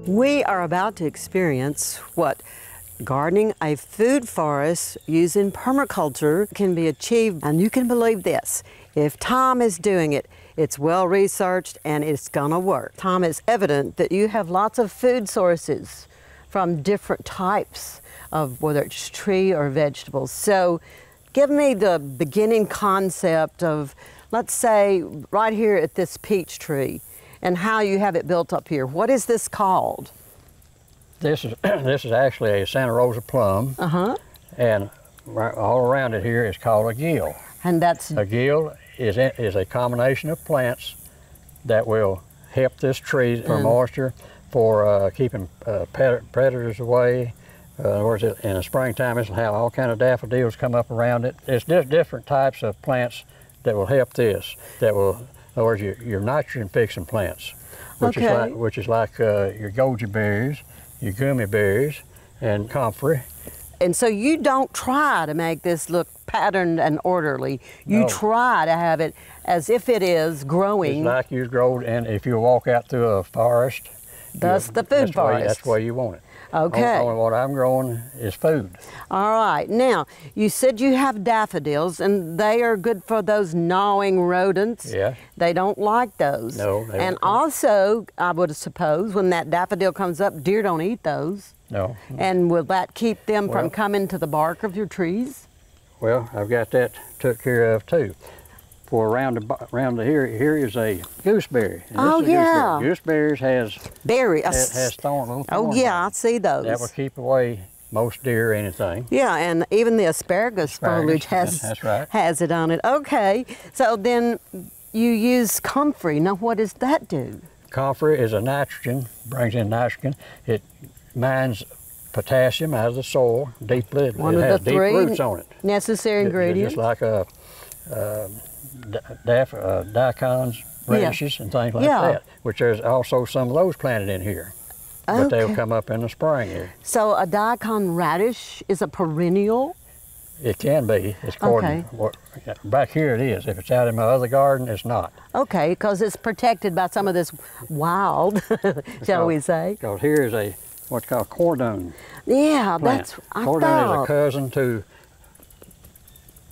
We are about to experience what gardening a food forest using permaculture can be achieved. And you can believe this, if Tom is doing it, it's well researched and it's gonna work. Tom, it's evident that you have lots of food sources from different types of whether it's tree or vegetables. So give me the beginning concept of, let's say, right here at this peach tree, and how you have it built up here. What is this called? This is actually a Santa Rosa plum, and all around it here is called a gill. And that's a gill is a combination of plants that will help this tree for moisture, for keeping predators away. In other words, in the springtime, this will have all kind of daffodils come up around it. It's different types of plants that will help this. That will, in other words, your nitrogen fixing plants, which is like your goji berries, your gummy berries, and comfrey. And so you don't try to make this look patterned and orderly. You try to have it as if it is growing. It's like you grow, and if you walk out through a forest, that's the food forest. That's the way you want it. Okay. Only what I'm growing is food. All right. Now, you said you have daffodils, and they are good for those gnawing rodents. Yeah. They don't like those. No. And also, I would suppose, when that daffodil comes up, deer don't eat those. No. And will that keep them from coming to the bark of your trees? Well, I've got that took care of too. For around here is a gooseberry. Oh yeah. Gooseberries has thorns. Oh yeah, I see those. That will keep away most deer or anything. Yeah, and even the asparagus foliage has it on it. Okay, so then you use Comfrey. Now what does that do? Comfrey is a nitrogen, brings in nitrogen. It mines potassium out of the soil, deeply. It has deep roots on it. Necessary ingredients. Just like Daikon radishes and things like that, which there's also some of those planted in here. But they'll come up in the spring here. So a Daikon radish is a perennial? It can be. It's according to back here it is. If it's out in my other garden, it's not. Okay, because it's protected by some of this wild, shall we say. Because here is what's called cordon. Yeah, plant. Cordon is a cousin to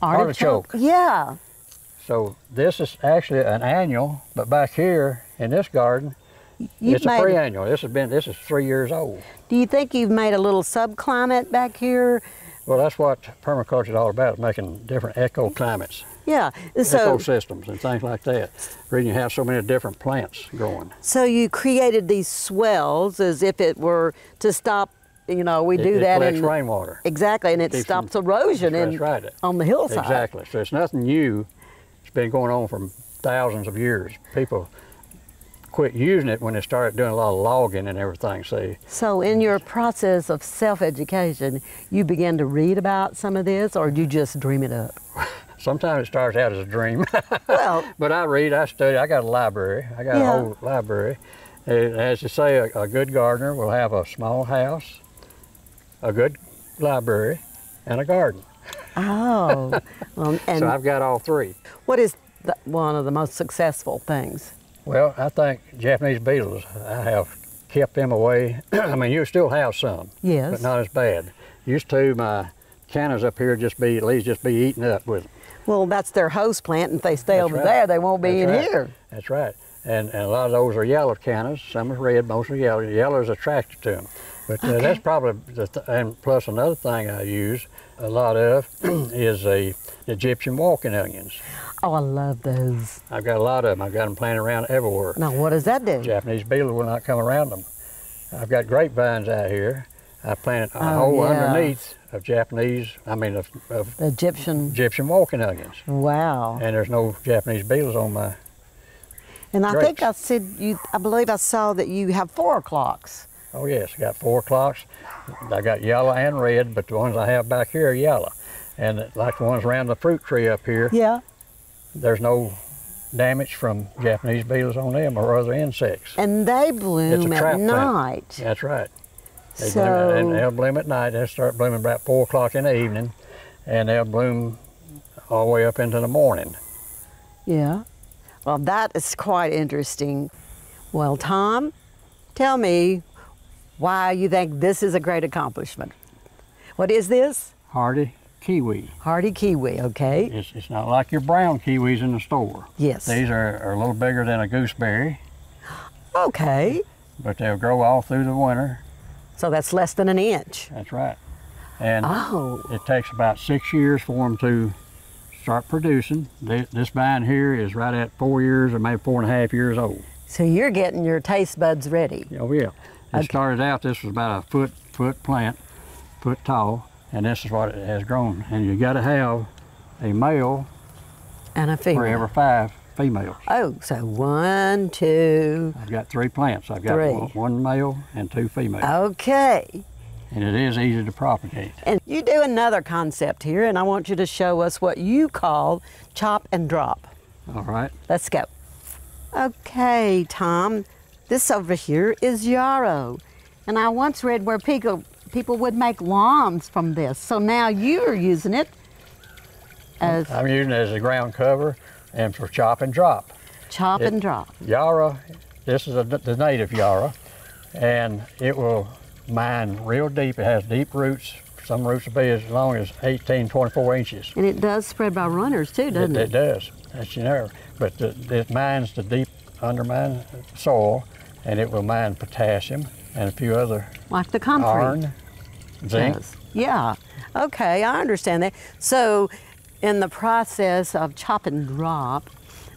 artichoke. Yeah. So this is actually an annual, but back here in this garden, it's a pre-annual. This is 3 years old. Do you think you've made a little subclimate back here? Well, that's what permaculture is all about, is making different ecoclimates. Yeah. So, ecosystems and things like that. The reason you have so many different plants growing. So you created these swells as if it were to stop, you know, we do that in rainwater. Exactly, and it stops erosion on the hillside. Exactly. So it's nothing new. It's been going on for thousands of years. People quit using it when they started doing a lot of logging and everything, see. So in your process of self-education, you began to read about some of this, or you just dream it up? Sometimes it starts out as a dream. Well, but I read, I study, I got a library. I got a whole library. As you say, a good gardener will have a small house, a good library, and a garden. Oh. And so I've got all three. What is one of the most successful things? Well, I think Japanese beetles, I have kept them away. I mean, you still have some, but not as bad. Used to, my cannas up here at least just be eaten up with them. Well, that's their host plant, and if they stay over there, they won't be in here. That's right. And a lot of those are yellow cannas. Some are red, most are yellow. Yellow is attracted to them. But that's probably, and plus another thing I use a lot of is Egyptian walking onions. Oh, I love those. I've got a lot of them. I've got them planted around everywhere. Now, what does that do? Japanese beetles will not come around them. I've got grapevines out here. I planted a hole underneath of Egyptian walking onions. Wow. And there's no Japanese beetles on my And I think I said, I believe I saw that you have 4 o'clocks. Oh yes, I got 4 o'clocks. I got yellow and red, but the ones I have back here are yellow. And like the ones around the fruit tree up here, there's no damage from Japanese beetles on them or other insects. And they bloom at night. That's right. They'll bloom at night. They'll start blooming about 4 o'clock in the evening, and they'll bloom all the way up into the morning. Yeah. Well, that is quite interesting. Well, Tom, tell me, why you think this is a great accomplishment. What is this? Hardy kiwi. Hardy kiwi, okay. It's not like your brown kiwis in the store. Yes. These are a little bigger than a gooseberry. Okay. But they'll grow all through the winter. So that's less than an inch. That's right. And oh. It takes about 6 years for them to start producing. This vine here is right at 4 years or maybe 4.5 years old. So you're getting your taste buds ready. Oh yeah. It started out, this was about a foot plant, foot tall, and this is what it has grown. And you got to have a male and a female. For every 5 females. Oh, so 1, 2. I've got 3 plants. I've got one male and 2 females. Okay. And it is easy to propagate. And you do another concept here, and I want you to show us what you call chop and drop. All right. Let's go. Okay, Tom, this over here is yarrow. And I once read where people would make lawns from this. So now you're using it as... I'm using it as a ground cover and for chop and drop. Chop and drop. Yarrow, this is the native yarrow, and it will mine real deep. It has deep roots. Some roots will be as long as 18, 24 inches. And it does spread by runners too, doesn't it? It does. That's, you know, but it mines the deep undermined soil, and it will mine potassium and a few other like the Comfrey. Iron, zinc. Does. Yeah. Okay, I understand that. So, in the process of chop and drop,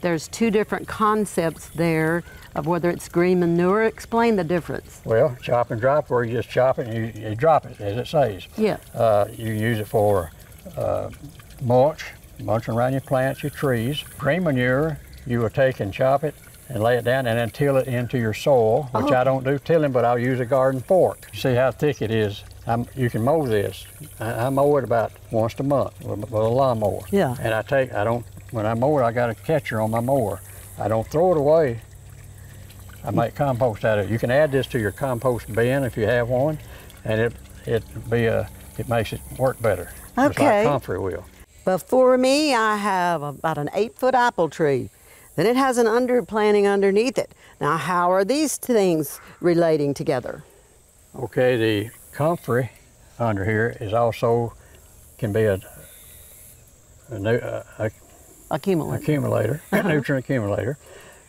there's 2 different concepts there of whether it's green manure. Explain the difference. Well, chop and drop, where you just chop it and you drop it, as it says. Yeah. You use it for mulching around your plants, your trees. Green manure, you will take and chop it and lay it down and then till it into your soil, which I don't do tilling, but I'll use a garden fork. See how thick it is. You can mow this. I mow it about once a month with a lawnmower. Yeah. And when I mow it, I got a catcher on my mower. I don't throw it away. I make compost out of it. You can add this to your compost bin if you have one, and it makes it work better. Okay. Just like Comfrey will. Before me, I have about an 8-foot apple tree. Then it has an underplanting underneath it. Now, how are these things relating together? Okay, the Comfrey under here can be a accumulator, nutrient accumulator,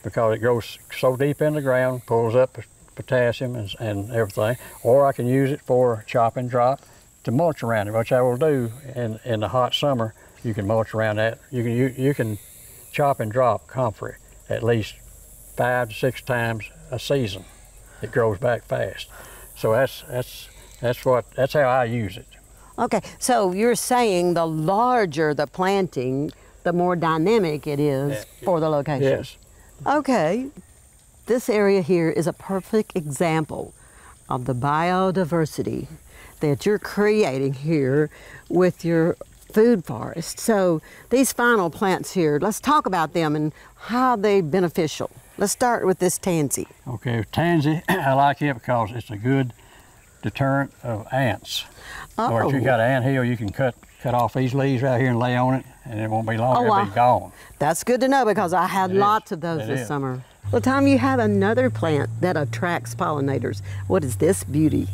because it goes so deep in the ground, pulls up potassium and everything. Or I can use it for chop and drop to mulch around it, which I will do in the hot summer. You can mulch around that. You can chop and drop Comfrey at least 5 to 6 times a season. It grows back fast. So that's how I use it. Okay, so you're saying the larger the planting, the more dynamic it is for the location. Yes. Okay, this area here is a perfect example of the biodiversity that you're creating here with your food forest. So these final plants here, let's talk about them and how they're beneficial. Let's start with this tansy. Okay, tansy, I like it because it's a good deterrent of ants. Or if you got an ant hill, you can cut off these leaves right here and lay on it, and it won't be long, it'll be gone. That's good to know because I had lots of those this summer. Well, Tom, you have another plant that attracts pollinators. What is this beauty?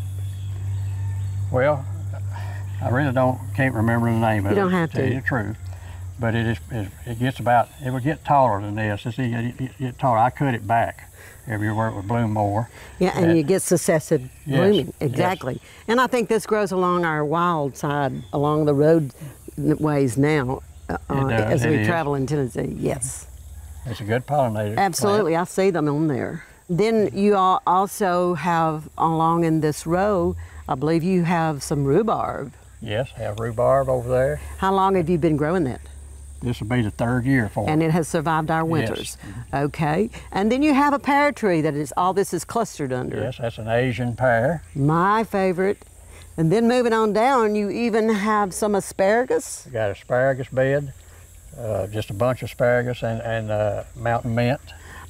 Well, I really can't remember the name of it. You don't have to. Tell you the truth. But it would get taller than this. It get taller. I cut it back everywhere it would bloom more. Yeah, and you get successive blooming. Yes, exactly. Yes. And I think this grows along our wild side, along the roadways now, as we travel in Tennessee. Yes. It's a good pollinator. Absolutely, plant. I see them on there. Then you also have along in this row, I believe you have some rhubarb. Yes, I have rhubarb over there. How long have you been growing that? This will be the 3rd year for it. And it has survived our winters. Yes. Okay. And then you have a pear tree that is all this is clustered under. Yes, that's an Asian pear. My favorite. And then moving on down, you even have some asparagus. We got asparagus bed, just a bunch of asparagus and mountain mint.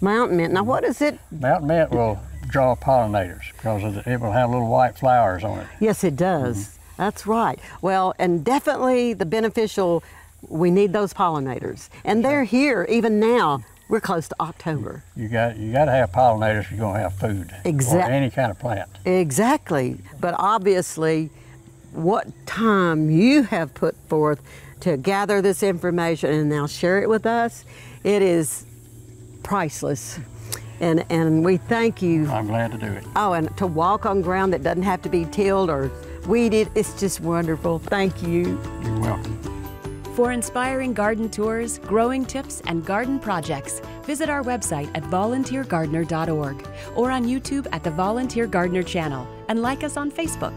Mountain mint. Now what is it? Mountain mint will draw pollinators because it will have little white flowers on it. Yes, it does. Mm-hmm. That's right. Well, and definitely the beneficial, we need those pollinators. And they're here even now. We're close to October. You got to have pollinators if you're going to have food. Or any kind of plant. Exactly. But obviously, what time you have put forth to gather this information and now share it with us, it is priceless. And we thank you. I'm glad to do it. Oh, and to walk on ground that doesn't have to be tilled or weeded, it's just wonderful. Thank you. You're welcome. For inspiring garden tours, growing tips, and garden projects, visit our website at volunteergardener.org or on YouTube at the Volunteer Gardener channel, and like us on Facebook.